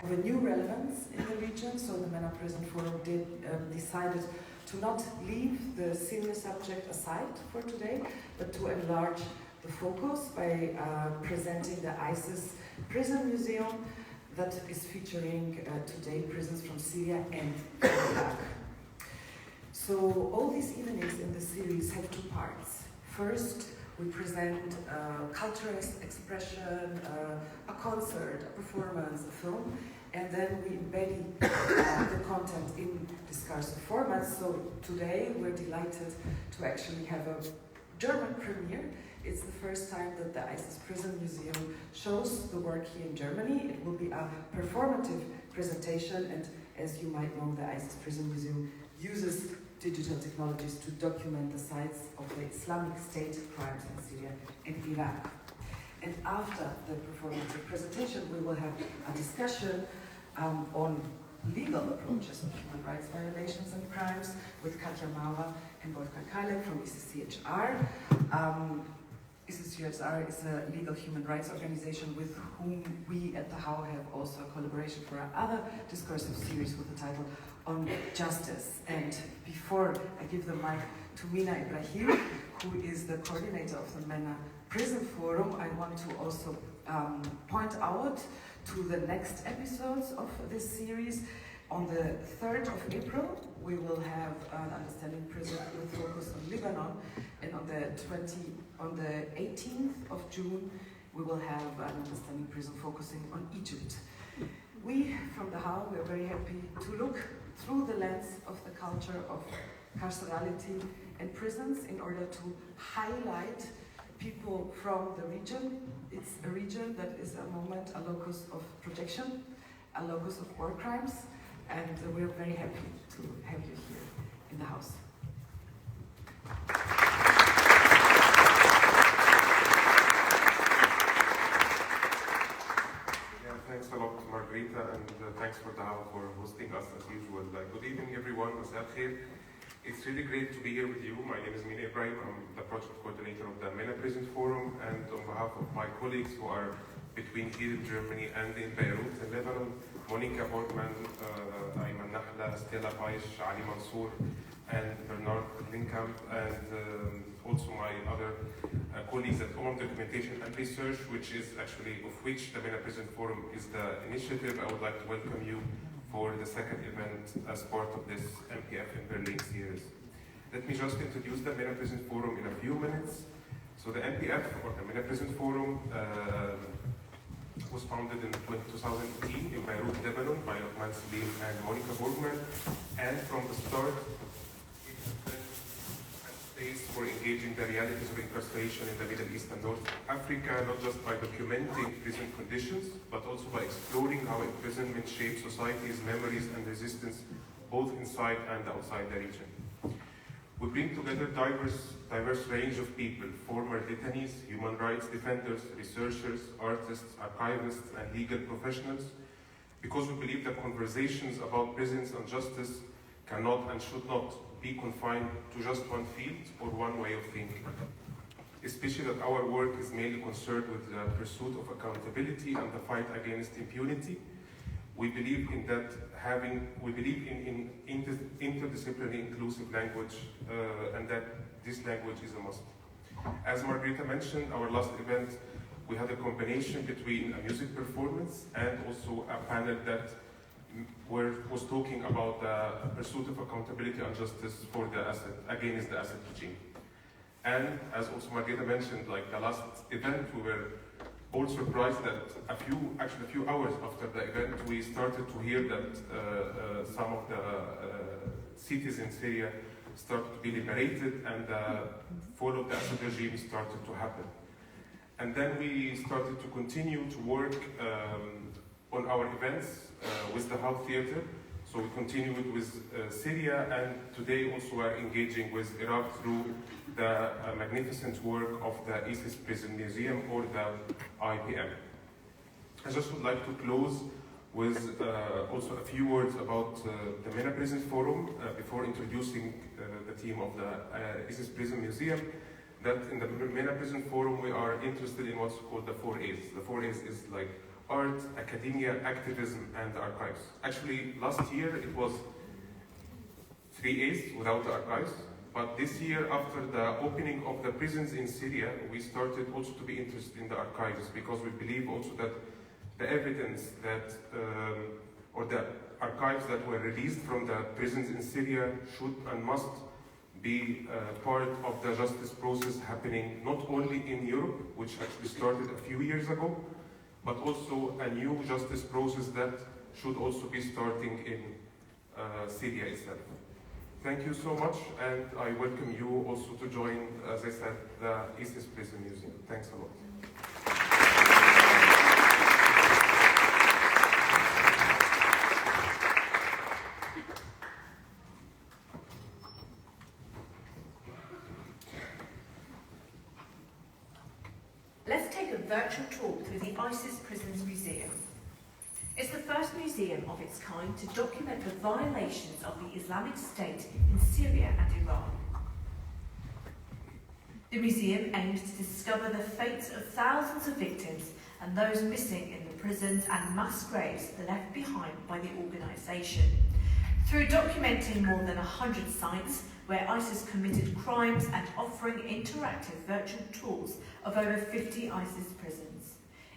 of a new relevance in the region, so the MENA Prison Forum decided to not leave the Syria subject aside for today, but to enlarge the focus by presenting the ISIS Prison Museum that is featuring today prisons from Syria and Iraq. So all these evenings in the series have two parts. First, we present cultural expression, a concert, a performance, a film, and then we embed the content in discursive formats. So today we're delighted to actually have a German premiere. It's the first time that the ISIS Prison Museum shows the work here in Germany. It will be a performative presentation, and as you might know, the ISIS Prison Museum uses digital technologies to document the sites of the Islamic State crimes in Syria and Iraq. And after the performative presentation, we will have a discussion on legal approaches of human rights violations and crimes with Katja Maurer and Wolfgang Kalek from ECCHR. ECCHR is a legal human rights organization with whom we at the HAU have also a collaboration for our other discursive series with the title On Justice. And before I give the mic to Mina Ibrahim, who is the coordinator of the MENA Prison Forum, I want to also point out to the next episodes of this series. On the 3rd of April, we will have an Understanding Prison with focus on Lebanon, and on the 18th of June, we will have an Understanding Prison focusing on Egypt. We, from the HAU, we are very happy to look through the lens of the culture of carcerality and prisons in order to highlight people from the region. It's a region that is a moment, a locus of projection, a locus of war crimes, and we're very happy to have you here in the house. Thanks a lot, Margarita, and thanks for the HAU for hosting us as usual. Good evening, everyone. Masal khair. It's really great to be here with you. My name is Mina Ibrahim. I'm the project coordinator of the MENA Prison Forum, and on behalf of my colleagues who are between here in Germany and in Beirut in Lebanon, Monica Borgman, Ayman Nahla, Stella Paish, Ali Mansour, and Bernard Linkamp, and also my other colleagues at OM Documentation and Research, which the MENA Prison Forum is the initiative. I would like to welcome you for the second event as part of this MPF in Berlin series. Let me just introduce the MENA Prison Forum in a few minutes. So the MPF, or the MENA Prison Forum, was founded in 2018 in Beirut, Lebanon, by Othman Salim and Monica Borgman, and from the start, it has been a space for engaging the realities of incarceration in the Middle East and North Africa, not just by documenting prison conditions, but also by exploring how imprisonment shapes societies, memories, and resistance, both inside and outside the region. We bring together diverse range of people, former detainees, human rights defenders, researchers, artists, archivists, and legal professionals, because we believe that conversations about prisons and justice cannot and should not be confined to just one field or one way of thinking. Especially that our work is mainly concerned with the pursuit of accountability and the fight against impunity. We believe in interdisciplinary inclusive language, and that this language is a must. As Margarita mentioned, our last event, we had a combination between a music performance and also a panel that was talking about the pursuit of accountability and justice for the Assad, against the Assad regime. And as also Margarita mentioned, like the last event, we were all surprised that a few hours after the event, we started to hear that some of the cities in Syria started to be liberated, and the fall of the Assad regime started to happen. And then we started to continue to work on our events with the HAU Theater. So we continued with Syria, and today also we are engaging with Iraq through the magnificent work of the ISIS Prison Museum, or the IPM. I just would like to close with also a few words about the MENA Prison Forum before introducing the team of the ISIS Prison Museum. That in the MENA Prison Forum we are interested in what's called the 4 A's. The 4 A's is like art, academia, activism, and archives. Actually, last year it was 3 A's without the archives, but this year, after the opening of the prisons in Syria, we started also to be interested in the archives, because we believe also that the evidence that, or the archives that were released from the prisons in Syria should and must be part of the justice process happening not only in Europe, which actually started a few years ago, but also a new justice process that should also be starting in Syria itself. Thank you so much, and I welcome you also to join, as I said, the ISIS Prison Museum. Thanks a lot. Let's take a virtual tour through the ISIS Prisons Museum. It's the first museum of its kind to document the violations of the Islamic State in Syria and Iran. The museum aims to discover the fates of thousands of victims and those missing in the prisons and mass graves left behind by the organisation, through documenting more than 100 sites where ISIS committed crimes and offering interactive virtual tours of over 50 ISIS prisons.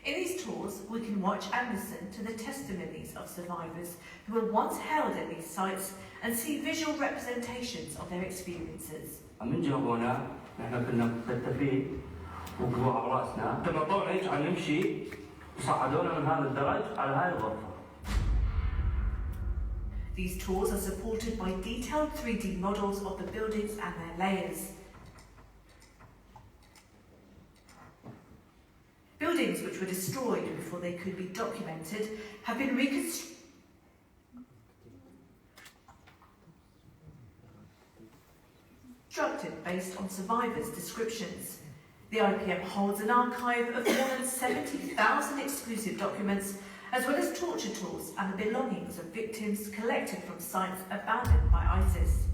In these tours, we can watch and listen to the testimonies of survivors who were once held at these sites and see visual representations of their experiences. من جابونا نحن كنا مكتفين وقفوا على راسنا تبطونا يجعل نمشي وصعدونا من هذا الدرج على هاي الغرفة. These tours are supported by detailed 3D models of the buildings and their layers. Buildings which were destroyed before they could be documented have been reconstructed based on survivors' descriptions. The IPM holds an archive of more than 70,000 exclusive documents, as well as torture tools and the belongings of victims collected from sites abandoned by ISIS.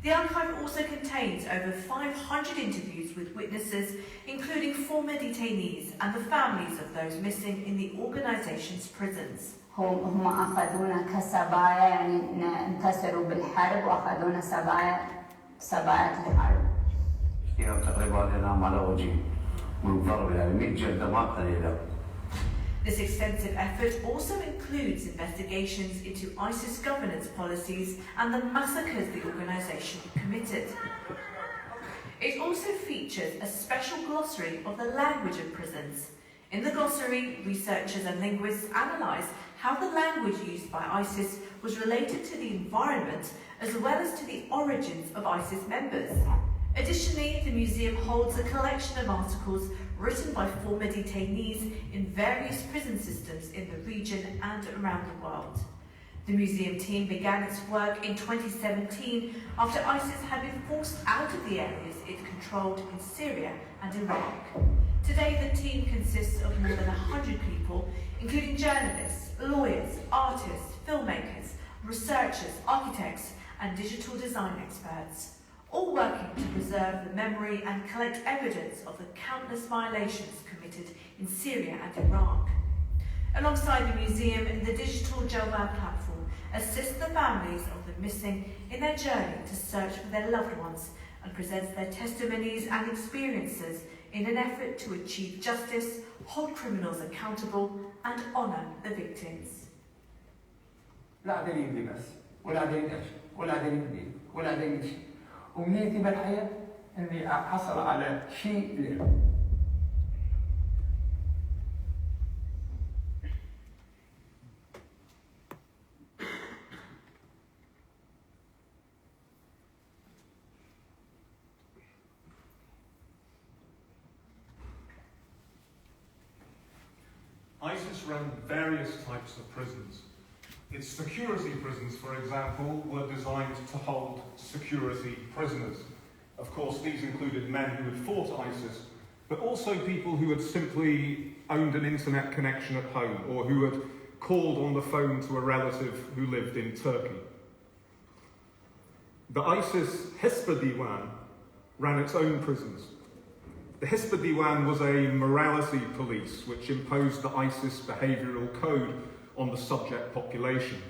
The archive also contains over 500 interviews with witnesses, including former detainees and the families of those missing in the organisation's prisons. هم أخذونا كسبايا يعني انتصروا بالحرب وأخذونا سبايا الحرب. اشتغل تقريبا الآن على وجهي والضرب يعني 100 جلدة ما قليلة. This extensive effort also includes investigations into ISIS governance policies and the massacres the organisation committed. It also features a special glossary of the language of prisons. In the glossary, researchers and linguists analyse how the language used by ISIS was related to the environment as well as to the origins of ISIS members. Additionally, the museum holds a collection of articles written by former detainees in various prison systems in the region and around the world. The museum team began its work in 2017 after ISIS had been forced out of the areas it controlled in Syria and Iraq. Today, the team consists of more than 100 people, including journalists, lawyers, artists, filmmakers, researchers, architects, and digital design experts, all working to preserve the memory and collect evidence of the countless violations committed in Syria and Iraq. Alongside the museum, the digital Jawab platform assists the families of the missing in their journey to search for their loved ones and presents their testimonies and experiences in an effort to achieve justice, hold criminals accountable, and honour the victims. لا قادر يبني بس ولا قادر يدش ولا قادر يبني ولا قادر يمشي ومنيتي بالحياة إني أحصل على شيء له. ISIS ran various types of prisons. Its security prisons, for example, were designed to hold security prisoners. Of course, these included men who had fought ISIS, but also people who had simply owned an internet connection at home or who had called on the phone to a relative who lived in Turkey. The ISIS Hespa Diwan ran its own prisons. The Hisba Diwan was a morality police which imposed the ISIS behavioural code on the subject population.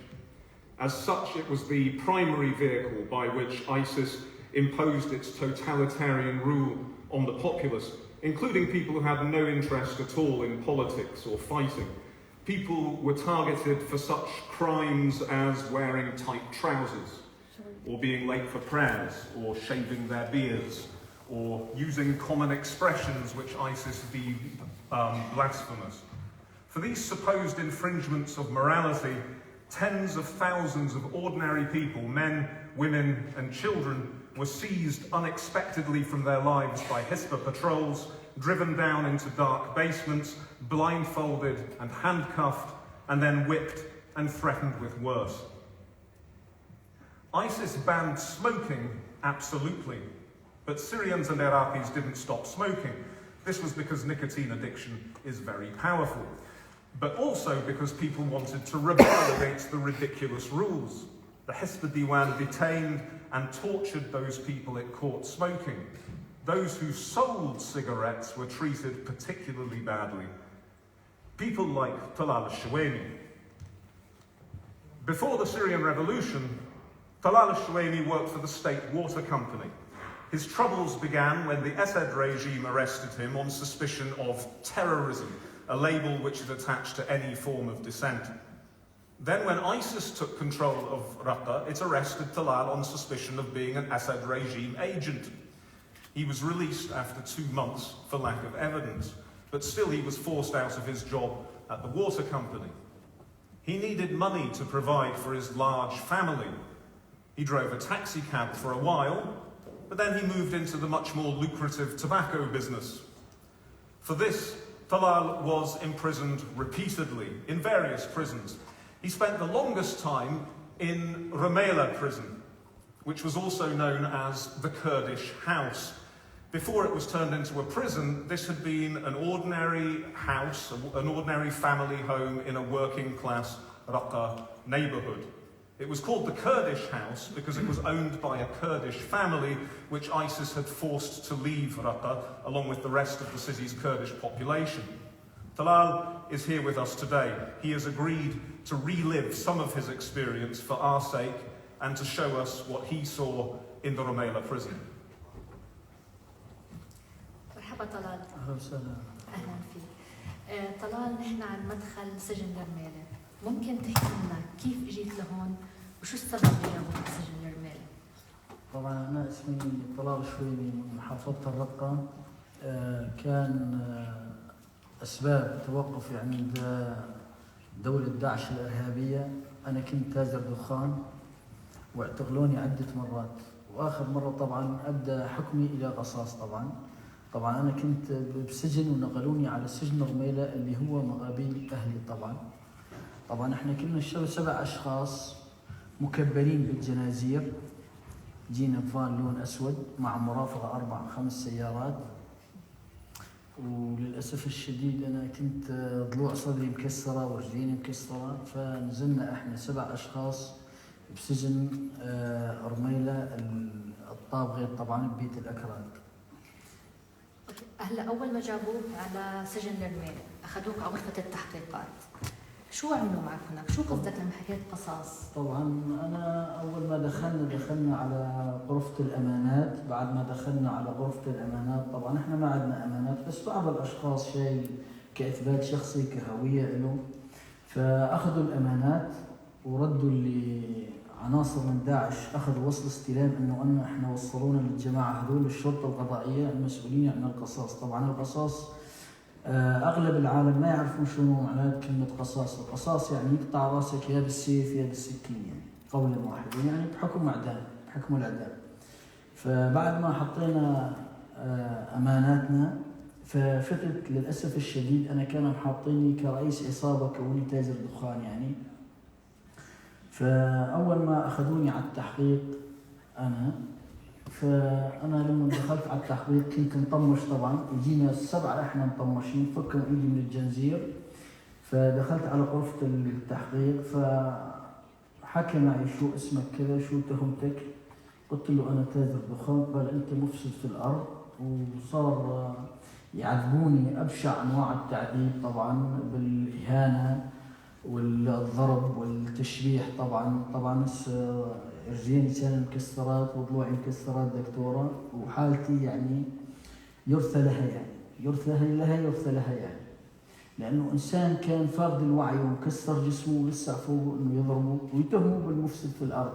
As such, it was the primary vehicle by which ISIS imposed its totalitarian rule on the populace, including people who had no interest at all in politics or fighting. People were targeted for such crimes as wearing tight trousers, or being late for prayers, or shaving their beards, or using common expressions which ISIS deemed blasphemous. For these supposed infringements of morality, tens of thousands of ordinary people, men, women and children, were seized unexpectedly from their lives by Hisba patrols, driven down into dark basements, blindfolded and handcuffed, and then whipped and threatened with worse. ISIS banned smoking, absolutely, but Syrians and Iraqis didn't stop smoking. This was because nicotine addiction is very powerful, but also because people wanted to rebel against the ridiculous rules. The Hisba Diwan detained and tortured those it caught smoking. Those who sold cigarettes were treated particularly badly. People like Talal al-Shuweimi. Before the Syrian Revolution, Talal al-Shuweimi worked for the state water company. His troubles began when the Assad regime arrested him on suspicion of terrorism, a label which is attached to any form of dissent. Then when ISIS took control of Raqqa, it arrested Talal on suspicion of being an Assad regime agent. He was released after 2 months for lack of evidence, but still he was forced out of his job at the water company. He needed money to provide for his large family. He drove a taxi cab for a while, but then he moved into the much more lucrative tobacco business. For this, Talal was imprisoned repeatedly in various prisons. He spent the longest time in Rumaila Prison, which was also known as the Kurdish House. Before it was turned into a prison, this had been an ordinary house, an ordinary family home in a working-class Raqqa neighbourhood. It was called the Kurdish House because it was owned by a Kurdish family which ISIS had forced to leave Raqqa along with the rest of the city's Kurdish population. Talal is here with us today. He has agreed to relive some of his experience for our sake and to show us what he saw in the Rumaila prison. مرحبا طلال. أهلا فيك. طلال، نحن عن مدخل سجن الرميلة. ممكن تحكي لنا كيف اجيت لهون وشو السبب اللي جابك سجن الرميلة؟ طبعا أنا اسمي طلال الشويمي من محافظة الرقة. كان أسباب توقفي عند دولة داعش الإرهابية. أنا كنت تاجر دخان واعتقلوني عدة مرات، وآخر مرة طبعا أدى حكمي إلى قصاص. طبعا أنا كنت بسجن ونقلوني على سجن رميلة اللي هو مقابل أهلي. طبعا احنا كنا 7 أشخاص مكبرين بالجنازير، جينا بفان لون أسود مع مرافقة 4-5 سيارات، وللأسف الشديد أنا كنت ضلوع صدري مكسرة ورجليني مكسرة، فنزلنا احنا 7 أشخاص بسجن رميلة الطابغة طبعا ببيت الأكراد. هلا أول ما جابوك على سجن الرميلة أخذوك على غرفة التحقيقات، شو عملوا معك هناك؟ شو قصدك لما حكيت قصاص؟ طبعا أنا أول ما دخلنا على غرفة الأمانات. بعد ما دخلنا على غرفة الأمانات طبعا إحنا ما عندنا أمانات، بس بعض الأشخاص شيء كإثبات شخصي كهوية له، فأخذوا الأمانات وردوا لعناصر من داعش، أخذوا وصل استلام إنه إحنا وصلونا للجماعة هذول الشرطة القضائية المسؤولين عن القصاص. طبعا القصاص أغلب العالم ما يعرفون شنو معنات كلمة قصاص. القصاص يعني يقطع راسك يا بالسيف يا بالسكين، يعني قولا واحدا، يعني بحكم إعدام، بحكم الإعدام. فبعد ما حطينا أماناتنا ففتت للأسف الشديد. أنا كانوا حاطيني كرئيس عصابة كوني تاجر دخان يعني. فأول ما أخذوني على التحقيق فأنا لما دخلت على التحقيق كنت مطمش طبعا، وجينا 7 احنا مطمشين، فكوا ايدي من الجنزير. فدخلت على غرفة التحقيق فحكى معي شو اسمك كذا، شو تهمتك؟ قلت له أنا تاجر دخان. قال أنت مفسد في الأرض، وصار يعذبوني أبشع أنواع التعذيب طبعا بالإهانة والضرب والتشريح طبعا رجليني كانوا مكسرات وضلوعي مكسرات دكتورة، وحالتي يعني يرثى لها يعني، لأنه إنسان كان فاقد الوعي ومكسر جسمه ولسه فوق إنه يضربه ويتهمه بالمفسد في الأرض.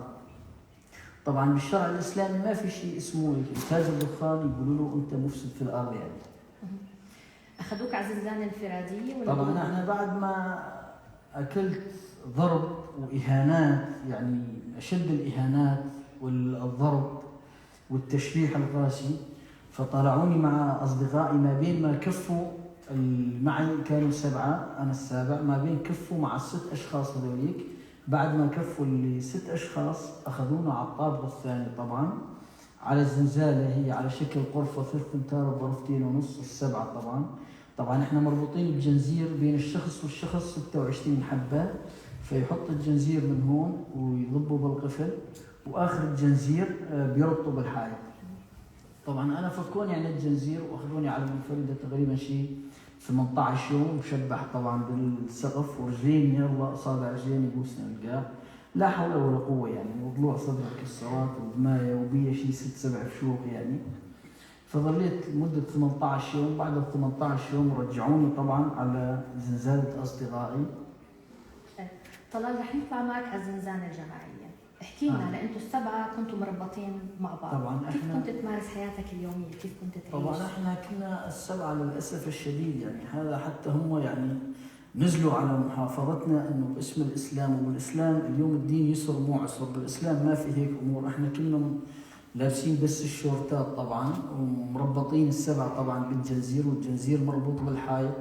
طبعا بالشرع الإسلامي ما في شيء اسمه إنتاج الدخان يقولوا له أنت مفسد في الأرض يعني. أخذوك على الزنزانة الانفرادية ولا؟ طبعا احنا بعد ما أكلت ضرب وإهانات، يعني أشد الإهانات والضرب والتشريح القاسي، فطلعوني مع أصدقائي ما بين ما كفوا معي كانوا 7، أنا السابع، ما بين كفوا مع ال6 أشخاص هذوليك. بعد ما كفوا ال6 أشخاص أخذونا على الطابق الثاني طبعا على الزنزالة، هي على شكل غرفة 3 أمتار بغرفتين ونص، ال7 طبعا احنا مربوطين بجنزير بين الشخص والشخص 26 حبة، فيحط الجنزير من هون ويضبوا بالقفل، وآخر الجنزير بيربطوا بالحائط. طبعا أنا فكوني عن الجنزير وأخذوني على المنفردة تقريبا شيء 18 يوم، مشبح طبعا بالسقف، ورجليني يلا أصابع رجليني بوسنا القاه، لا حول ولا قوة يعني، وضلوع صدر كسرات ودماية وبيا شيء 6-7 فشوق يعني. فظليت مدة 18 يوم، بعد ال 18 يوم رجعوني طبعا على زنزانة أصدقائي. طلال رح نطلع معك على الزنزانة الجماعية، احكي لنا لأنتوا ال7 كنتوا مربطين مع بعض، طبعا كيف كنت تمارس حياتك اليومية؟ كيف كنت تعيش؟ طبعا احنا كنا ال7 للأسف الشديد يعني، هذا حتى هم يعني نزلوا على محافظتنا انه باسم الاسلام، وبالاسلام اليوم الدين يسر مو عسر، بالاسلام ما في هيك امور. احنا كنا لابسين بس الشورتات طبعا، ومربطين ال7 طبعا بالجنزير، والجنزير مربوط بالحائط.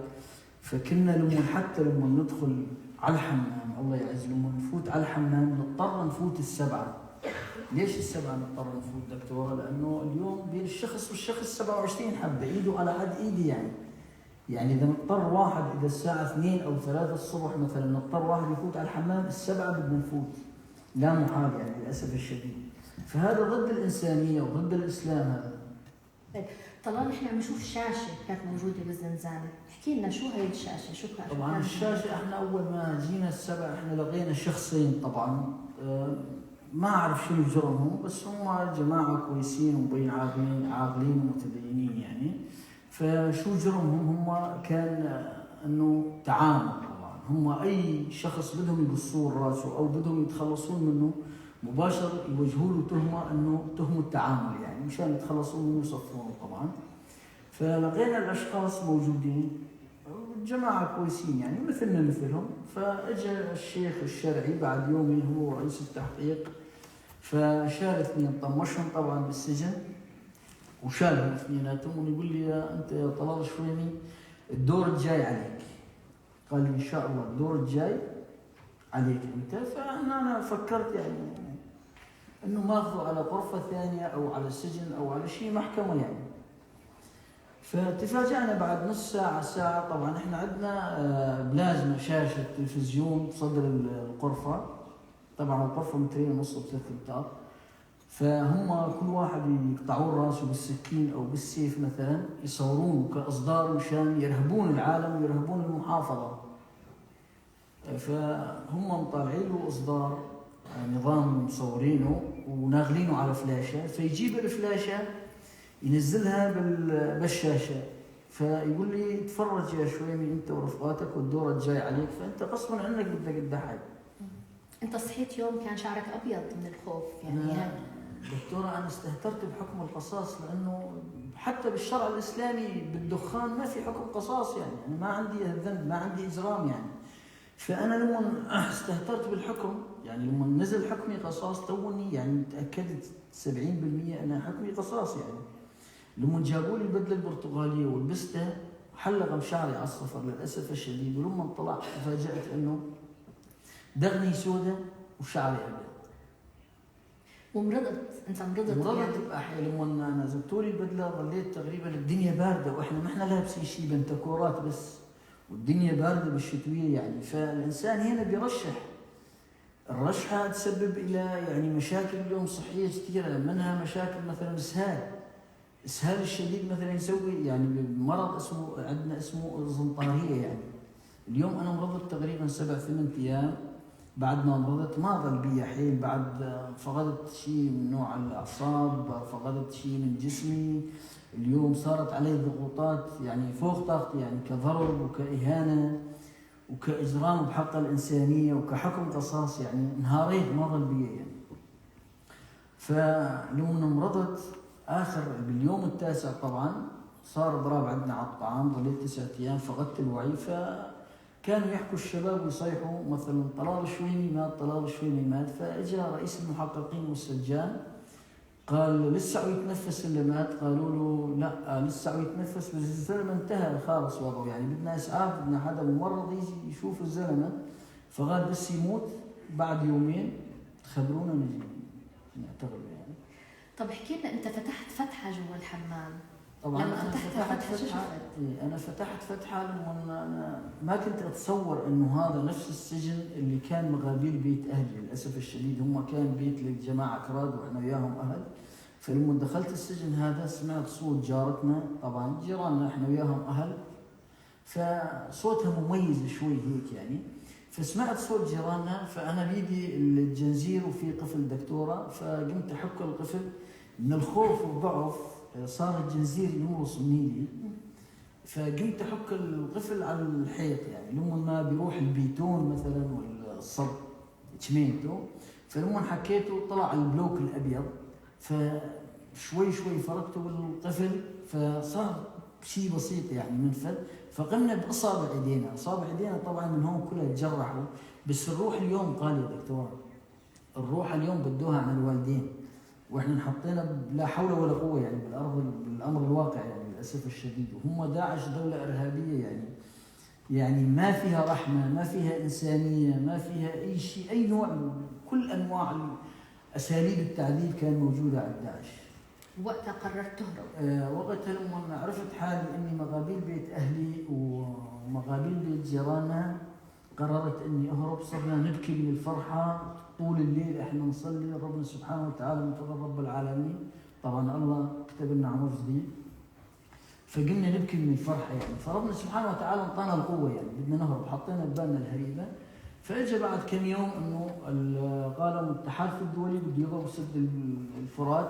فكنا حتى لما ندخل على الحمام، الله يعز، لما نفوت على الحمام نضطر نفوت ال7. ليش ال7 نضطر نفوت دكتورة؟ لانه اليوم بين الشخص والشخص 27 حبة، ايده على قد ايدي يعني اذا نضطر واحد، اذا الساعة 2 أو 3 الصبح مثلا نضطر واحد يفوت على الحمام، ال7 بدنا نفوت، لا محال يعني للاسف الشديد. فهذا ضد الإنسانية وضد الإسلام هذا. طيب طلال، نحن عم نشوف شاشة كانت موجودة بالزنزانة، احكي لنا شو هي الشاشة؟ شو كانت؟ طبعا الشاشة احنا أول ما جينا ال7 احنا لقينا شخصين طبعا، ما أعرف شنو جرمهم، بس هم جماعة كويسين ومبين عاقلين ومتدينين يعني. فشو جرمهم؟ هم كان إنه تعامل طبعا، هم أي شخص بدهم يقصون راسه أو بدهم يتخلصون منه مباشر يوجهوا له تهمة انه تهمة التعامل يعني، مشان يتخلصوا منه ويصفونه طبعا. فلقينا الاشخاص موجودين جماعة كويسين يعني مثلنا مثلهم. فاجى الشيخ الشرعي بعد يومين، هو رئيس التحقيق، فشال 2 طمشهم طبعا بالسجن، وشالهم 2 ويقول لي انت يا طلال الشويمي الدور الجاي عليك. قال لي ان شاء الله الدور الجاي عليك انت. فانا فكرت يعني انه ماخذه على غرفه ثانيه او على سجن او على شيء محكمه يعني. فتفاجأنا بعد نص ساعه. طبعا احنا عندنا بلازما شاشه تلفزيون بصدر الغرفه، طبعا الغرفه 2.5 ب3 أمتار. فهم كل واحد يقطعون راسه بالسكين او بالسيف مثلا، يصورونه كاصدار مشان يرهبون العالم ويرهبون المحافظه. فهم مطالعين له اصدار نظام مصورينه وناغلينه على فلاشه، فيجيب الفلاشه ينزلها بالشاشه، فيقول لي تفرج يا شويمي انت ورفقاتك والدور الجاي عليك، فانت غصبا عنك بدك تضحك. انت صحيت يوم كان شعرك ابيض من الخوف يعني؟ دكتوره انا استهترت بحكم القصاص، لانه حتى بالشرع الاسلامي بالدخان ما في حكم قصاص يعني، انا ما عندي ذنب، ما عندي اجرام يعني. فأنا لما استهترت بالحكم يعني، لما نزل حكمي قصاص توني يعني تأكدت 70% أن حكمي قصاص يعني. لما جابوا لي البدلة البرتغالية ولبستها حلقم شعري على الصفر للأسف الشديد، ولما طلعت تفاجأت أنه دغني سودة وشعري أبيض. ومرضت أنت؟ مرضت يعني. لما نزلتوا لي البدلة ظليت تقريبا الدنيا باردة، وإحنا ما إحنا لابسين شيء بنتكورات بس، والدنيا باردة بالشتوية يعني. فالإنسان هنا بيرشح، الرشحة تسبب إلى يعني مشاكل اليوم صحية كثيرة، منها مشاكل مثلا إسهال. الإسهال الشديد مثلا يسوي يعني مرض عندنا اسمه زنطارية يعني. اليوم أنا مرضت تقريبا 7-8 أيام، بعد ما مرضت ما ظل بي حيل، بعد فقدت شيء من نوع الأعصاب، فقدت شيء من جسمي. اليوم صارت علي ضغوطات يعني فوق طاقتي، يعني كضرب وكإهانة وكإجرام بحق الإنسانية وكحكم قصاص، يعني انهاريت ما ظل بي يعني. فلما مرضت آخر باليوم التاسع طبعا صار إضراب عندنا على الطعام، ظليت 9 أيام فقدت الوعي. فكانوا يحكوا الشباب ويصيحوا مثلا طلال الشويمي مات، طلال الشويمي مات. فإجا رئيس المحققين والسجان قال لسه يتنفس اللي مات، قالوا له لا لسه يتنفس بس الزلمة انتهى خالص وضعه، يعني بدنا إسعاف، بدنا حدا ممرض يجي يشوف الزلمة. فقال بس يموت بعد يومين تخبرونا نجي نعتقله يعني. طب احكي لنا انت فتحت فتحه جوا الحمام. طبعا انا فتحت فتحه لما انا ما كنت اتصور انه هذا نفس السجن اللي كان مغابيل بيت اهلي. للاسف الشديد هم كان بيت للجماعه كراد واحنا وياهم اهل. فلما دخلت السجن هذا سمعت صوت جارتنا، طبعا جيراننا احنا وياهم اهل، فصوتها مميز شوي هيك يعني. فسمعت صوت جيراننا، فانا بيدي الجنزير وفي قفل دكتوره، فقمت احك القفل من الخوف والضعف، صار الجنزير يمرص منيلي. فقمت احك القفل على الحيط يعني لما ما بيروح البيتون مثلا والصب شميته. فلما حكيته طلع البلوك الابيض، فشوي شوي فرقته بالقفل فصار شيء بسيط يعني منفذ. فقمنا باصابع ايدينا، اصابع ايدينا طبعا من هون كلها تجرحوا. بس الروح اليوم قال يا دكتور الروح اليوم بدوها عن الوالدين، واحنا انحطينا لا حول ولا قوه يعني بالامر الواقع يعني للاسف الشديد. وهم داعش دوله ارهابيه يعني ما فيها رحمه، ما فيها انسانيه، ما فيها اي شيء، اي نوع من كل انواع اساليب التعذيب كان موجوده عند داعش. وقتها قررت تهرب؟ وقتها لما عرفت حالي اني مغابيل بيت اهلي ومغابيل بيت جيراننا قررت اني اهرب. صرنا نبكي من الفرحه طول الليل، احنا نصلي ربنا سبحانه وتعالى من فضل رب العالمين. طبعا الله كتب لنا عمر جديد، فقمنا نبكي من الفرحه يعني. فربنا سبحانه وتعالى انطانا القوه يعني بدنا نهرب، حطينا ببالنا الهريبه. فاجى بعد كم يوم انه قالوا التحالف الدولي بده يضرب سد الفرات،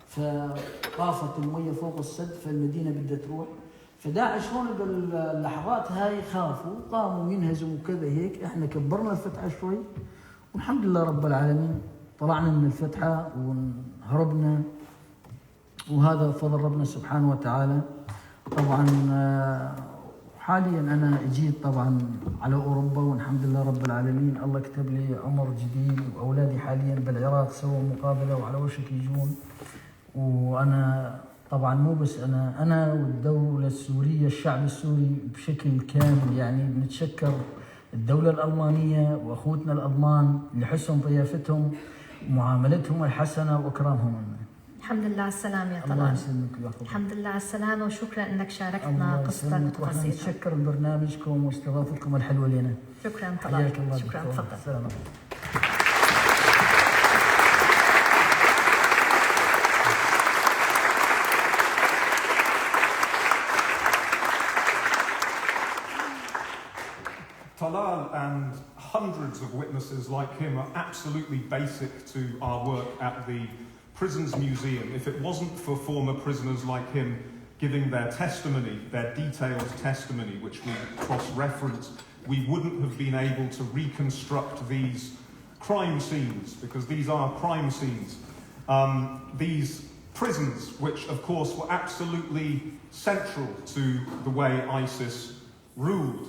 فطافت الميه فوق السد فالمدينه بدها تروح. فداعش هون باللحظات هاي خافوا قاموا ينهزموا كذا هيك. احنا كبرنا الفتحه شوي والحمد لله رب العالمين طلعنا من الفتحه وهربنا، وهذا فضل ربنا سبحانه وتعالى. طبعا حاليا انا اجيت طبعا على اوروبا والحمد لله رب العالمين. الله كتب لي عمر جديد واولادي حاليا بالعراق سووا مقابله وعلى وشك يجون. وانا طبعا مو بس انا والدوله السوريه الشعب السوري بشكل كامل يعني بنتشكر الدوله الالمانيه واخوتنا الالمان لحسن ضيافتهم ومعاملتهم الحسنه واكرامهم لنا. الحمد لله على السلامه يا طلال. الله يسلمك ويحفظك. الحمد لله على السلامه وشكرا انك شاركتنا قصتك وتفاصيلك. نتشكر برنامجكم واستضافتكم الحلوه لنا. شكرا طلال. حياك الله. شكرا تفضل. السلام عليكم. Talal and hundreds of witnesses like him are absolutely basic to our work at the Prisons Museum. If it wasn't for former prisoners like him giving their testimony, their detailed testimony, which we cross-reference, we wouldn't have been able to reconstruct these crime scenes, because these are crime scenes. These prisons, which of course were absolutely central to the way ISIS ruled.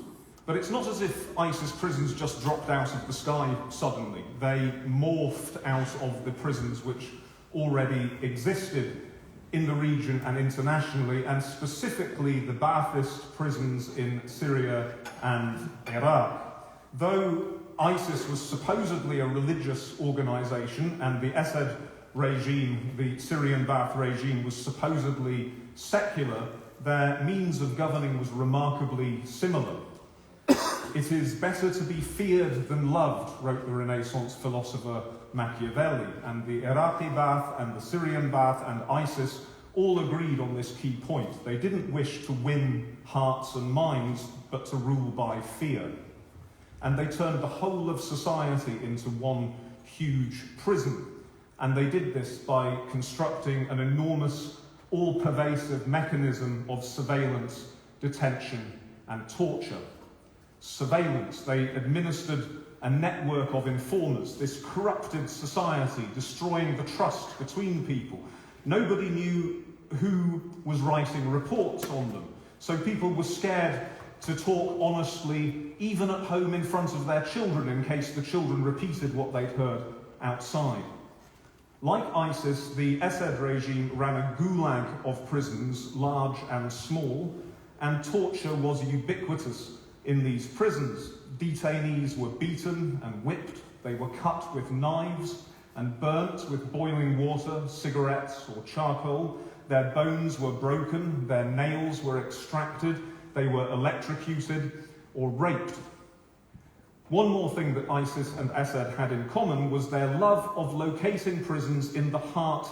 But it's not as if ISIS prisons just dropped out of the sky suddenly. They morphed out of the prisons which already existed in the region and internationally, and specifically the Ba'athist prisons in Syria and Iraq. Though ISIS was supposedly a religious organization and the Assad regime, the Syrian Ba'ath regime, was supposedly secular, their means of governing was remarkably similar. It is better to be feared than loved, wrote the Renaissance philosopher Machiavelli, and the Iraqi Ba'ath and the Syrian Ba'ath and ISIS all agreed on this key point. They didn't wish to win hearts and minds, but to rule by fear. And they turned the whole of society into one huge prison. And they did this by constructing an enormous, all-pervasive mechanism of surveillance, detention, and torture. Surveillance, they administered a network of informers, this corrupted society, destroying the trust between people. Nobody knew who was writing reports on them. So people were scared to talk honestly, even at home in front of their children, in case the children repeated what they'd heard outside. Like ISIS, the Assad regime ran a gulag of prisons, large and small, and torture was ubiquitous in these prisons. Detainees were beaten and whipped, they were cut with knives and burnt with boiling water, cigarettes or charcoal. Their bones were broken, their nails were extracted, they were electrocuted or raped. One more thing that ISIS and Assad had in common was their love of locating prisons in the heart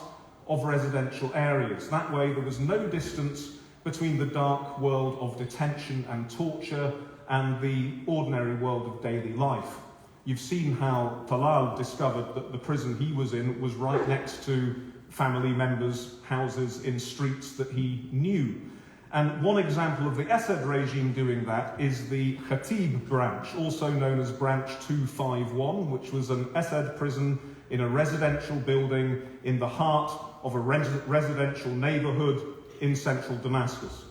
of residential areas. That way there was no distance between the dark world of detention and torture and the ordinary world of daily life. You've seen how Talal discovered that the prison he was in was right next to family members' houses in streets that he knew. And one example of the Assad regime doing that is the Khatib Branch, also known as Branch 251, which was an Assad prison in a residential building in the heart of a residential neighborhood in central Damascus.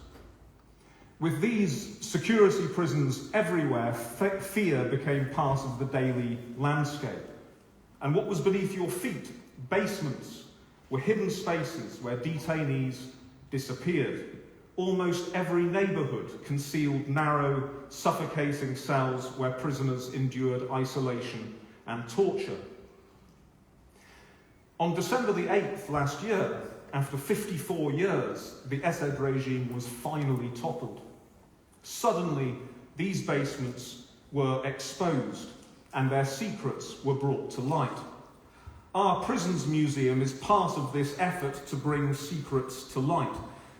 With these security prisons everywhere, fear became part of the daily landscape. And what was beneath your feet, basements, were hidden spaces where detainees disappeared. Almost every neighbourhood concealed narrow, suffocating cells where prisoners endured isolation and torture. On December the 8th last year, after 54 years, the Assad regime was finally toppled. Suddenly, these basements were exposed and their secrets were brought to light. Our Prisons Museum is part of this effort to bring secrets to light.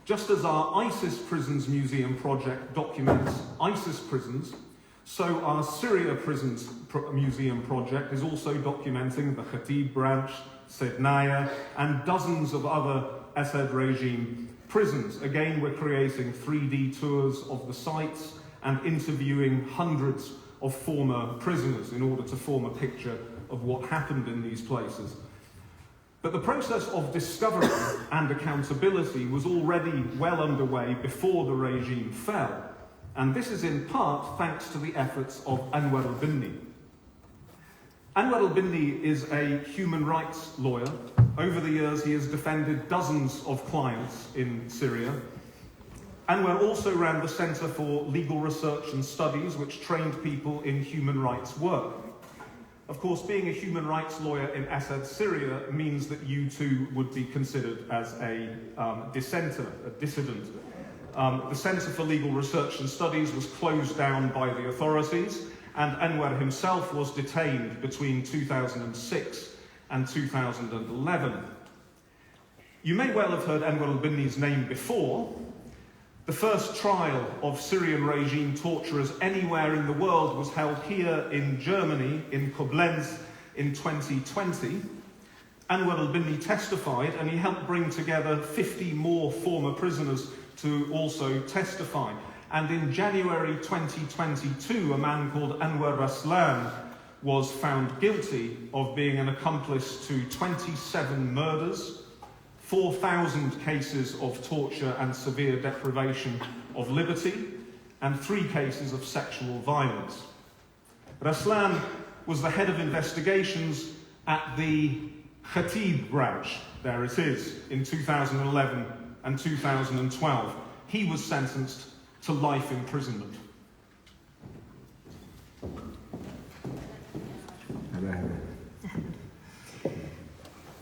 Just as our ISIS Prisons Museum project documents ISIS prisons, so our Syria Prisons Museum project is also documenting the Khatib Branch, Snyder, and dozens of other Assad regime prisons. Again, we're creating 3D tours of the sites and interviewing hundreds of former prisoners in order to form a picture of what happened in these places. But the process of discovery and accountability was already well underway before the regime fell, and this is in part thanks to the efforts of Anwar al-Bunni. Anwar al-Bunni is a human rights lawyer. Over the years, he has defended dozens of clients in Syria. Anwar also ran the Centre for Legal Research and Studies, which trained people in human rights work. Of course, being a human rights lawyer in Assad Syria means that you too would be considered as a dissenter, a dissident. The Centre for Legal Research and Studies was closed down by the authorities, and Anwar himself was detained between 2006 and 2011. You may well have heard Anwar al-Bunni's name before. The first trial of Syrian regime torturers anywhere in the world was held here in Germany, in Koblenz, in 2020. Anwar al-Bunni testified, and he helped bring together 50 more former prisoners to also testify. And in January 2022, a man called Anwar Raslan was found guilty of being an accomplice to 27 murders, 4,000 cases of torture and severe deprivation of liberty, and 3 cases of sexual violence. Raslan was the head of investigations at the Khatib Branch, there it is, in 2011 and 2012. He was sentenced to life imprisonment.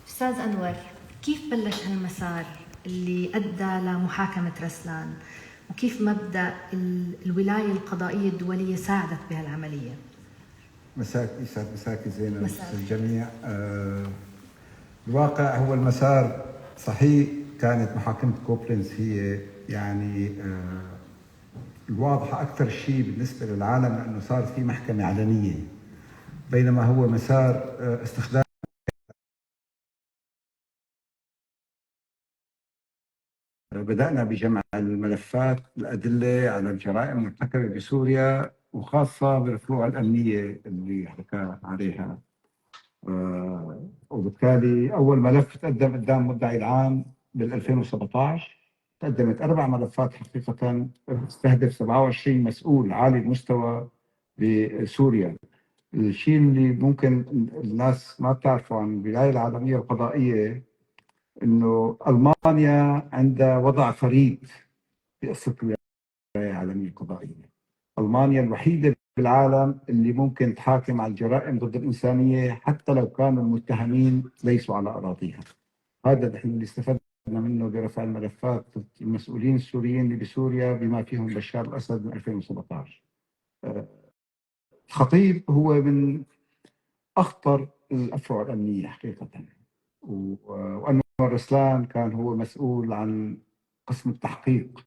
أستاذ أنور، كيف بلش هالمسار اللي أدى لمحاكمة رسلان؟ وكيف مبدأ الولاية القضائية الدولية ساعدت بهالعملية؟ مساك زين الجميع. الواقع هو المسار صحيح كانت محاكمة كوبلنز هي يعني الواضحة أكثر شيء بالنسبة للعالم، لأنه صار في محكمة علنية، بينما هو مسار استخدام بدأنا بجمع الملفات الأدلة على الجرائم المرتكبة بسوريا، وخاصة بالفروع الأمنية اللي حكى عليها. وبالتالي أول ملف تقدم قدام مدعي العام بال2017. تقدمت 4 ملفات حقيقة تستهدف 27 مسؤول عالي المستوى بسوريا. الشيء اللي ممكن الناس ما بتعرفه عن الولاية العالمية القضائية إنه ألمانيا عندها وضع فريد في قصة الولاية العالمية القضائية. ألمانيا الوحيدة بالعالم اللي ممكن تحاكم على الجرائم ضد الإنسانية حتى لو كانوا المتهمين ليسوا على أراضيها. هذا نحن اللي استفدنا منه برفع الملفات ضد المسؤولين السوريين اللي بسوريا بما فيهم بشار الأسد من 2017. الخطيب هو من أخطر الأفرع الأمنية حقيقة، وأنور رسلان كان هو مسؤول عن قسم التحقيق،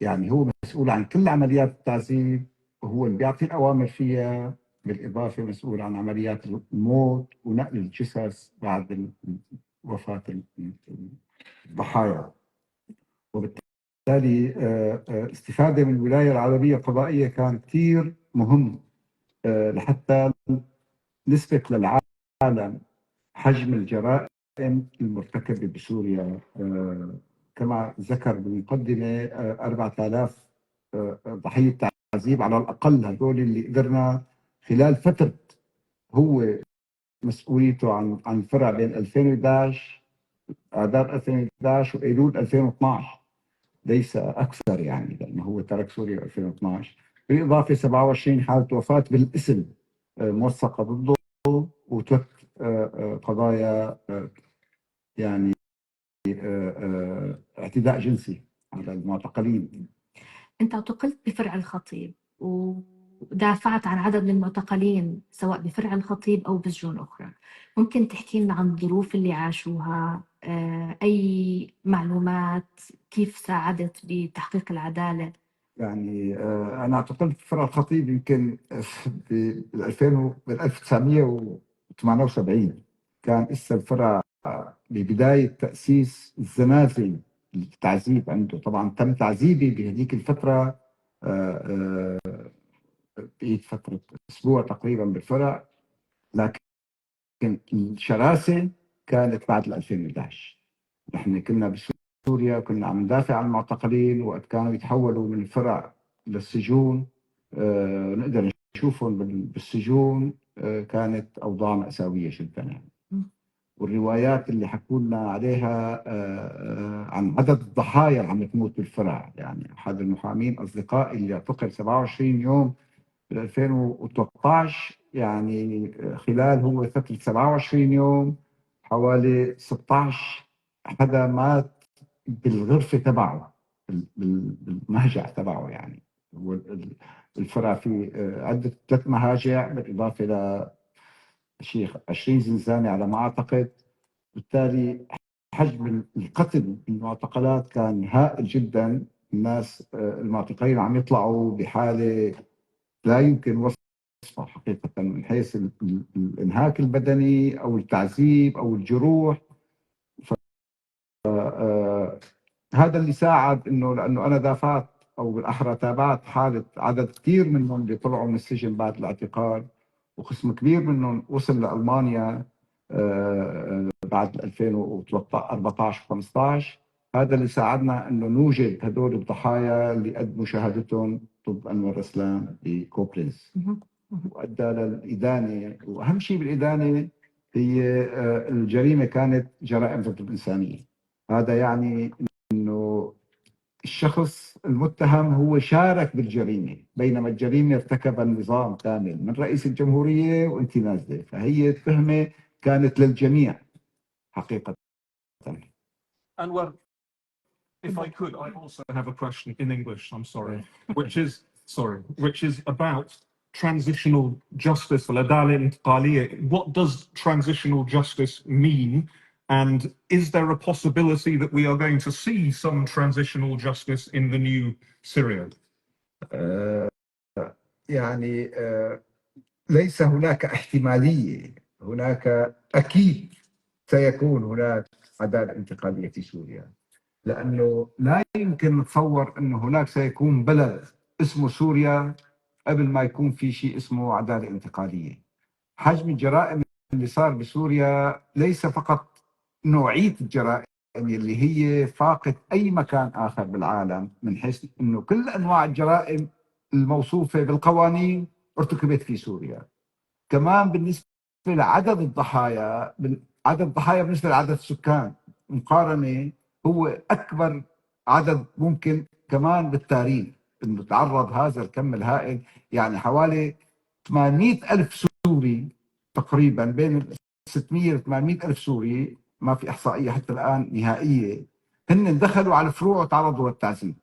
يعني هو مسؤول عن كل عمليات التعذيب وهو اللي بيعطي الأوامر فيها، بالإضافة مسؤول عن عمليات الموت ونقل الجثث بعد وفاة الضحايا. وبالتالي استفادة من الولاية العربية القضائية كان كثير مهم لحتى نثبت للعالم حجم الجرائم المرتكبة بسوريا. كما ذكر بالمقدمة 4000 ضحية تعذيب على الأقل، هذول اللي قدرنا خلال فترة هو مسؤوليته عن الفرع بين 2011 آذار 2011 وأيلول 2012، ليس أكثر يعني، لأنه هو ترك سوريا 2012. بالإضافة 27 حالة وفاة بالاسم موثقة ضده، و3 قضايا يعني اعتداء جنسي على المعتقلين. أنت اعتقلت بفرع الخطيب ودافعت عن عدد من المعتقلين سواء بفرع الخطيب أو بسجون أخرى، ممكن تحكي لنا عن الظروف اللي عاشوها؟ أي معلومات؟ كيف ساعدت بتحقيق العدالة؟ يعني أنا اعتقلت في فرع الخطيب يمكن بال 1978. كان لسه الفرع ببداية تأسيس الزنازل التعذيب عنده. طبعا تم تعذيبي بهذيك الفترة بقيت فترة أسبوع تقريبا بالفرع، لكن الشراسة كانت بعد 2011. نحن كنا بسوريا كنا عم ندافع عن المعتقلين، وقت كانوا يتحولوا من الفرع للسجون نقدر نشوفهم بالسجون كانت أوضاع مأساوية جدا يعني. والروايات اللي حكوا لنا عليها عن عدد الضحايا اللي عم تموت بالفرع، يعني أحد المحامين أصدقائي اللي اعتقل 27 يوم في 2013، يعني خلال هو فترة 27 يوم حوالي 16 حدا مات بالغرفة تبعه، بالمهجع تبعه. يعني هو الفرع في عدة 3 مهاجع بالإضافة لشيء 20 زنزانة على ما أعتقد. بالتالي حجم القتل بالمعتقلات كان هائل جدا. الناس المعتقلين عم يطلعوا بحالة لا يمكن وصفها حقيقة، من حيث الانهاك البدني أو التعذيب أو الجروح. هذا اللي ساعد لأنه أنا دافعت أو بالأحرى تابعت حالة عدد كثير منهم اللي طلعوا من السجن بعد الاعتقال، وقسم كبير منهم وصل لألمانيا بعد 2014 و15. هذا اللي ساعدنا انه نوجد هدول الضحايا اللي قدموا شهادتهم ضد انور رسلان بكوبلنز، وادى للادانه. واهم شيء بالادانه هي الجريمه كانت جرائم ضد الانسانيه. هذا يعني انه الشخص المتهم هو شارك بالجريمه، بينما الجريمه ارتكبها النظام كامل من رئيس الجمهوريه وانت نازله، فهي التهمه كانت للجميع حقيقة. Anwar, if I could, I also have a question in English, I'm sorry, which is about transitional justice. What does transitional justice mean? And is there a possibility that we are going to see some transitional justice in the new Syria? يعني ليس هناك احتمالية، هناك أكيد سيكون هناك عدالة انتقالية في سوريا، لأنه لا يمكن نتصور أنه هناك سيكون بلد اسمه سوريا قبل ما يكون في شيء اسمه عدالة انتقالية. حجم الجرائم اللي صار بسوريا ليس فقط نوعية الجرائم اللي هي فاقت أي مكان آخر بالعالم، من حيث أنه كل أنواع الجرائم الموصوفة بالقوانين ارتكبت في سوريا. كمان بالنسبة لعدد الضحايا، عدد الضحايا بالنسبة لعدد السكان مقارنة هو أكبر عدد ممكن كمان بالتاريخ أنه تعرض هذا الكم الهائل. يعني حوالي 800 ألف سوري تقريبا، بين 600 و 800 ألف سوري، ما في إحصائية حتى الآن نهائية، هن دخلوا على الفروع وتعرضوا للتعذيب.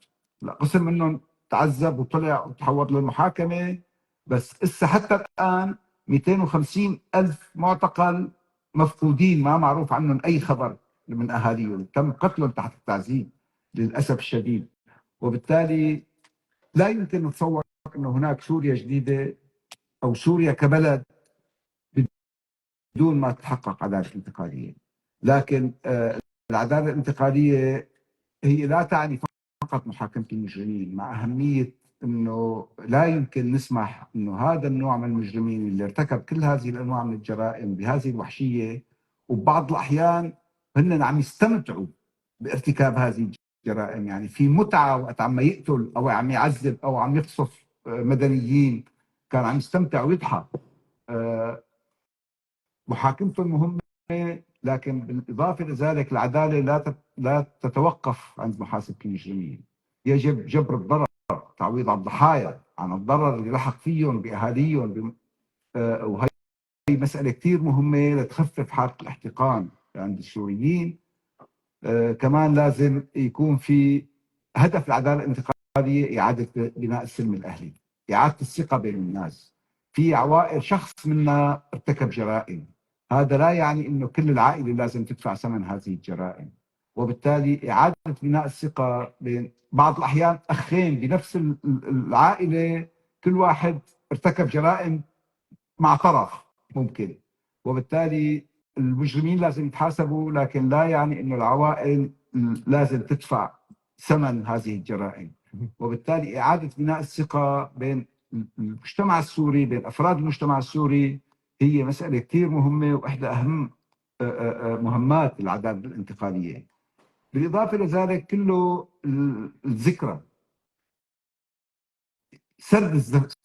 لا، قسم منهم تعذب وطلع وتحول للمحاكمة، بس إسا حتى الآن 250 ألف معتقل مفقودين، ما معروف عنهم أي خبر من أهاليهم، تم قتلهم تحت التعذيب للأسف الشديد. وبالتالي لا يمكن نتصور أن هناك سوريا جديدة أو سوريا كبلد بدون ما تتحقق عدالة انتقالية. لكن العدالة الانتقالية هي لا تعني فقط محاكمة المجرمين، مع أهمية أنه لا يمكن نسمح أنه هذا النوع من المجرمين اللي ارتكب كل هذه الأنواع من الجرائم بهذه الوحشية، وبعض الأحيان هن عم يستمتعوا بارتكاب هذه الجرائم. يعني في متعة وقت عم يقتل أو عم يعذب أو عم يقصف مدنيين، كان عم يستمتع ويضحك. محاكمته مهمة، لكن بالإضافة لذلك العدالة لا تتوقف عند محاسبة المجرمين. يجب جبر الضرر، تعويض عن الضحايا عن الضرر اللي لحق فيهم بأهاليهم، وهي مسألة كتير مهمة لتخفف حالة الاحتقان عند السوريين. كمان لازم يكون في هدف العدالة الانتقالية إعادة بناء السلم الأهلي، إعادة الثقة بين الناس. في عوائل شخص منا ارتكب جرائم، هذا لا يعني انه كل العائله لازم تدفع ثمن هذه الجرائم. وبالتالي اعاده بناء الثقه بين بعض الاحيان اخين بنفس العائله، كل واحد ارتكب جرائم مع طرف ممكن، وبالتالي المجرمين لازم يتحاسبوا، لكن لا يعني انه العوائل لازم تدفع ثمن هذه الجرائم. وبالتالي اعاده بناء الثقه بين المجتمع السوري، بين افراد المجتمع السوري، هي مسألة كثير مهمة وإحدى أهم مهمات العدالة الانتقالية. بالإضافة لذلك كله الذكرى، سرد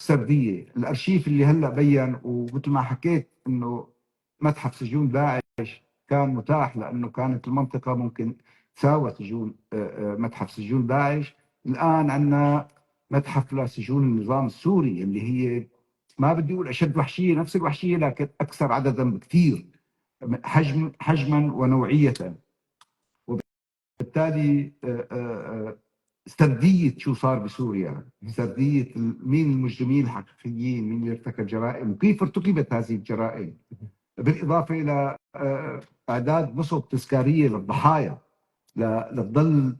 السردية، الأرشيف اللي هلأ بيّن، ومثل ما حكيت إنه متحف سجون داعش كان متاح لأنه كانت المنطقة ممكن تساوي سجون متحف سجون داعش. الآن عندنا متحف لسجون النظام السوري اللي هي ما بدي اقول اشد وحشيه، نفس الوحشيه لكن اكثر عددا بكثير، حجما ونوعيه. وبالتالي سرديه شو صار بسوريا، سرديه مين المجرمين الحقيقيين، مين اللي ارتكب جرائم وكيف ارتكبت هذه الجرائم، بالاضافه الى اعداد نصب تذكاريه للضحايا لتضل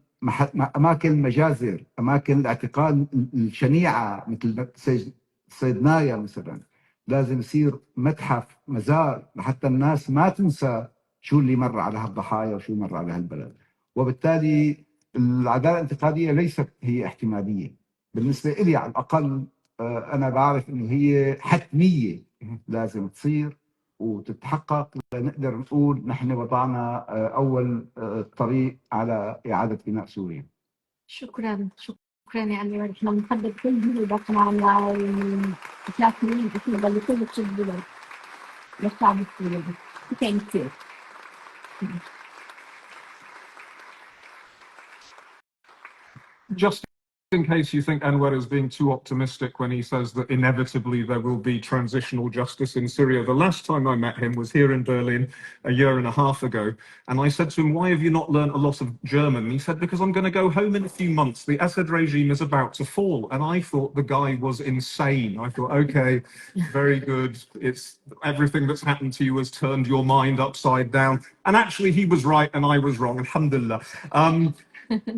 اماكن المجازر، اماكن الاعتقال الشنيعه مثل صيدنايا مثلا، لازم يصير متحف مزار لحتى الناس ما تنسى شو اللي مر على هالضحايا وشو مر على هالبلد. وبالتالي العداله الانتقاليه ليست هي احتماليه بالنسبه لي على الاقل. انا بعرف انه هي حتميه لازم تصير وتتحقق لنقدر نقول نحن وضعنا اول طريق على اعاده بناء سوريا. شكرا يا أنور، احنا بنقدر كل جهودك مع الكافيين اكيد لكل البلد للشعب السوري. شكرا كثير. Just in case you think Anwar is being too optimistic when he says that inevitably there will be transitional justice in Syria. The last time I met him was here in Berlin a year and a half ago, and I said to him, why have you not learned a lot of German? And he said, because I'm going to go home in a few months. The Assad regime is about to fall. And I thought the guy was insane. I thought, okay, very good. It's everything that's happened to you has turned your mind upside down. And actually he was right and I was wrong, alhamdulillah.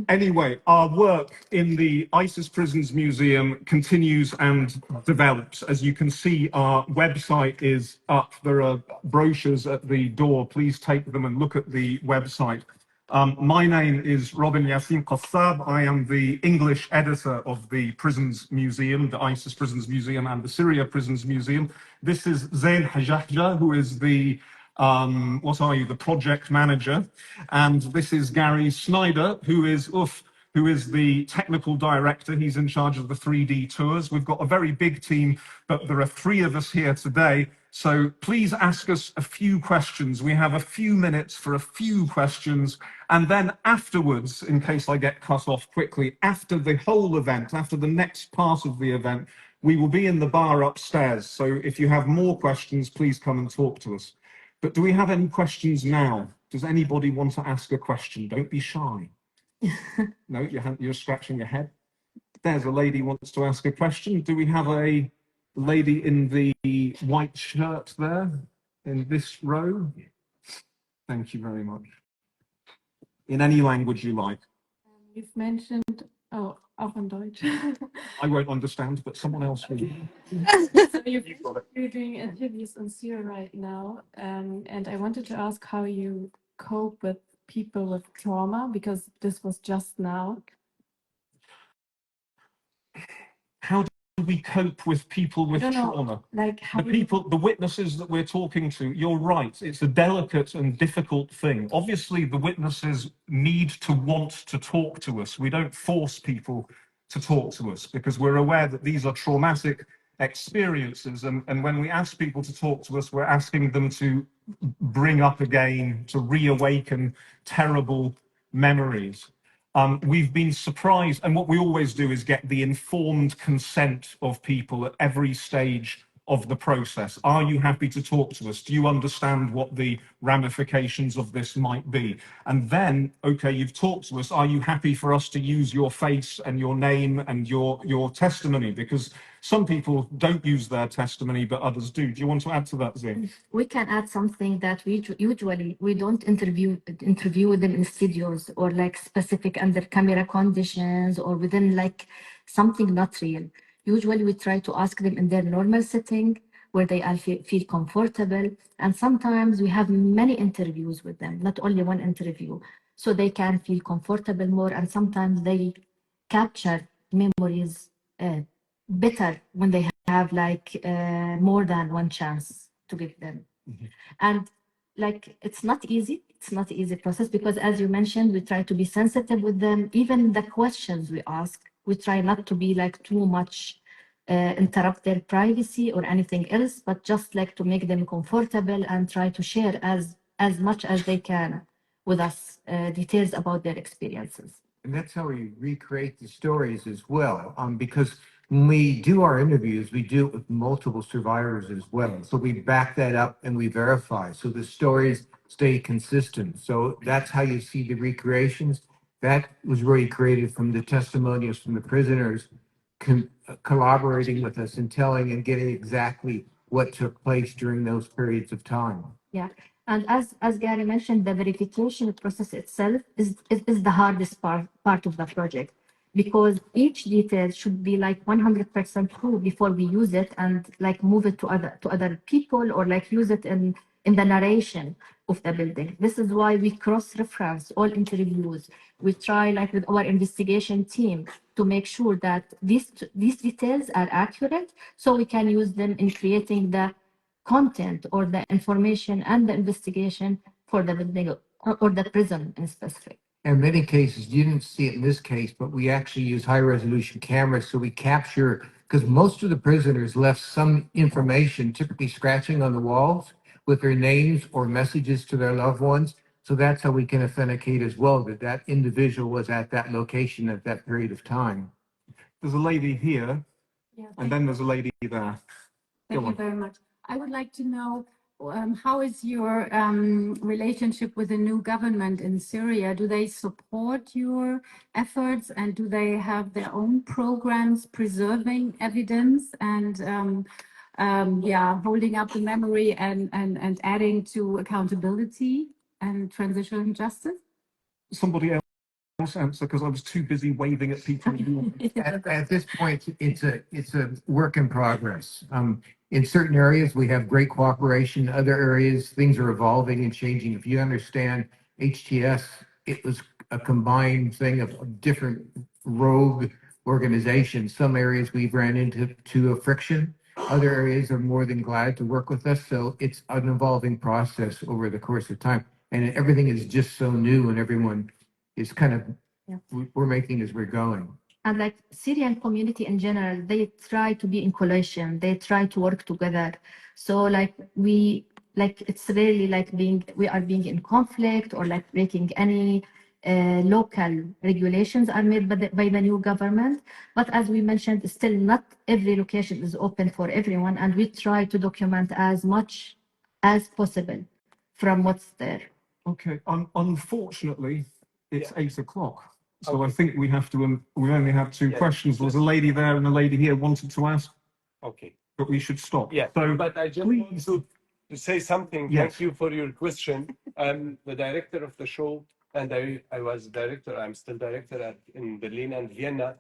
Anyway, our work in the ISIS Prisons Museum continues and develops. As you can see, our website is up. There are brochures at the door. Please take them and look at the website. My name is Robin Yassin-Kassab. I am the English editor of the Prisons Museum, the ISIS Prisons Museum and the Syria Prisons Museum. This is Zain Hajahjah, who is the the project manager, and this is Gary Snyder, who is the technical director. He's in charge of the 3D tours. We've got a very big team, but there are 3 of us here today. So please ask us a few questions. We have a few minutes for a few questions, and then afterwards, in case I get cut off quickly, after the whole event, after the next part of the event, we will be in the bar upstairs. So if you have more questions, please come and talk to us. But do we have any questions now? Does anybody want to ask a question? Don't be shy. No, you're scratching your head. There's a lady who wants to ask a question. Do we have a lady in the white shirt there, in this row? Thank you very much. In any language you like. You've mentioned, auch in Deutsch. I won't understand, but someone else will. So you're doing interviews in Syria right now, and I wanted to ask how you cope with people with trauma, because this was just now. How do we cope with people with trauma? Like how the witnesses that we're talking to, you're right, it's a delicate and difficult thing. Obviously, the witnesses need to want to talk to us. We don't force people to talk to us because we're aware that these are traumatic experiences. And when we ask people to talk to us, we're asking them to bring up again, to reawaken terrible memories. We've been surprised, and what we always do is get the informed consent of people at every stage of the process. Are you happy to talk to us? Do you understand what the ramifications of this might be? And then, okay, you've talked to us. Are you happy for us to use your face and your name and your testimony? Because some people don't use their testimony, but others do. Do you want to add to that, Zain? We can add something that we usually don't interview them in studios or like specific under camera conditions or within like something not real. Usually we try to ask them in their normal setting where they all feel comfortable. And sometimes we have many interviews with them, not only one interview, so they can feel comfortable more. And sometimes they capture memories better when they have like more than one chance to give them. Mm-hmm. And like it's not easy process, because as you mentioned, we try to be sensitive with them. Even the questions we ask, we try not to be like too much interrupt their privacy or anything else, but just like to make them comfortable and try to share as much as they can with us details about their experiences. And that's how we recreate the stories as well, because when we do our interviews, we do it with multiple survivors as well. So we back that up and we verify. So the stories stay consistent. So that's how you see the recreations. That was really created from the testimonials from the prisoners collaborating with us and telling and getting exactly what took place during those periods of time. Yeah. And as Gary mentioned, the verification process itself is the hardest part of the project, because each detail should be like 100% true before we use it and like move it to other people or like use it in the narration of the building. This is why we cross-reference all interviews. We try like with our investigation team to make sure that these details are accurate, so we can use them in creating the content or the information and the investigation for the building or the prison in specific. In many cases, you didn't see it in this case, but we actually use high-resolution cameras, so we capture, because most of the prisoners left some information, typically scratching on the walls with their names or messages to their loved ones. So that's how we can authenticate as well that that individual was at that location at that period of time. there's a lady here, Yeah, and then there's a lady there. thank Go you on. very much. I would like to know how is your relationship with the new government in Syria? Do they support your efforts, and do they have their own programs preserving evidence and yeah, holding up the memory and adding to accountability and transitional justice? Somebody else answer, because I was too busy waving at people. At this point, it's a work in progress. In certain areas, we have great cooperation. Other areas, things are evolving and changing. If you understand HTS, it was a combined thing of different rogue organizations. Some areas we've ran into a friction. Other areas are more than glad to work with us. So it's an evolving process over the course of time. And everything is just so new, and everyone is kind of, we're making as we're going. And like Syrian community in general, they try to be in coalition. They try to work together. So like it's really like we are being in conflict or like breaking any local regulations are made by the new government. But as we mentioned, still not every location is open for everyone. And we try to document as much as possible from what's there. Okay, unfortunately, it's 8 o'clock. So I think we have to, we only have two questions. There's a lady there and a lady here wanted to ask. Okay. But we should stop. Yeah, so but I just want to say something. Yes. Thank you for your question. I'm the director of the show, and I was director, I'm still director in Berlin and Vienna.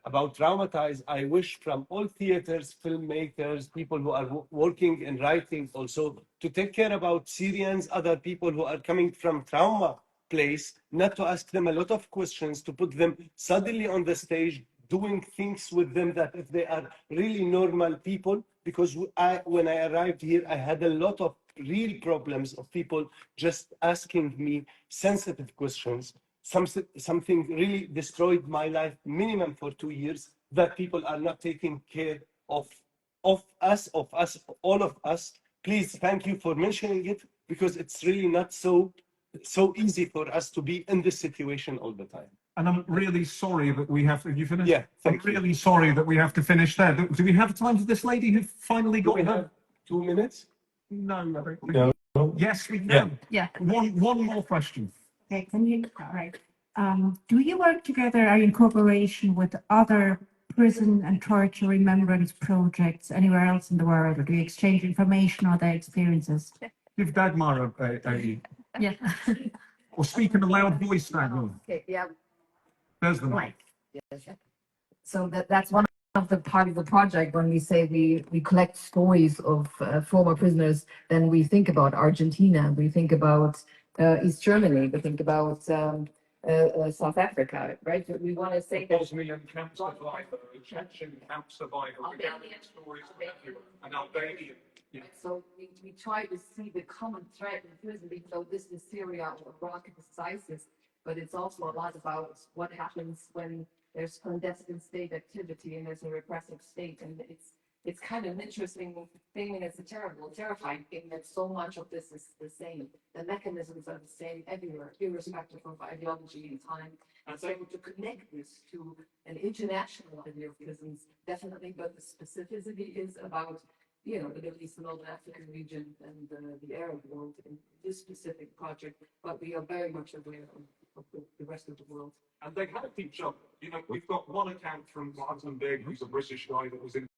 About Traumatize, I wish from all theaters, filmmakers, people who are working in writing also, to take care about Syrians, other people who are coming from trauma place, not to ask them a lot of questions, to put them suddenly on the stage, doing things with them that if they are really normal people, because when I arrived here, I had a lot of real problems of people just asking me sensitive questions. Something really destroyed my life, minimum for 2 years, that people are not taking care of us, all of us. Please, thank you for mentioning it, because it's really not so easy for us to be in this situation all the time. And I'm really sorry that we have to, you finished? Yeah, I'm really sorry that we have to finish there. Do we have time for this lady who finally got her? 2 minutes? No. No. Yes, we can. Yeah. One more question. Okay, can you, all right. Do you work together or in cooperation with other prison and torture remembrance projects anywhere else in the world, or do you exchange information or their experiences? Give Dagmar a Yeah. or speak in a loud voice, Dagmar. Okay, yeah. There's the mic. Right. Yes. So that's one of the part of the project. When we say we collect stories of former prisoners, then we think about Argentina, we think about East Germany, we think about South Africa, right? We want to say that Bosnian camp survivor, Chechen camp survivor, stories from everywhere, and Albanian. Yeah. So we try to see the common thread in prison, even though this is Syria or Iraq, this is ISIS, but it's also a lot about what happens when there's clandestine state activity and there's a repressive state. And it's kind of an interesting thing, and it's a terrifying thing that so much of this is the same. The mechanisms are the same everywhere, irrespective of ideology and time. And so to connect this to an international idea of prisons, definitely, but the specificity is about, you know, the Middle East and North African region and the Arab world in this specific project, but we are very much aware of the rest of the world. And they help each other. You know, we've got one account from Mozambique, who's a British guy that was in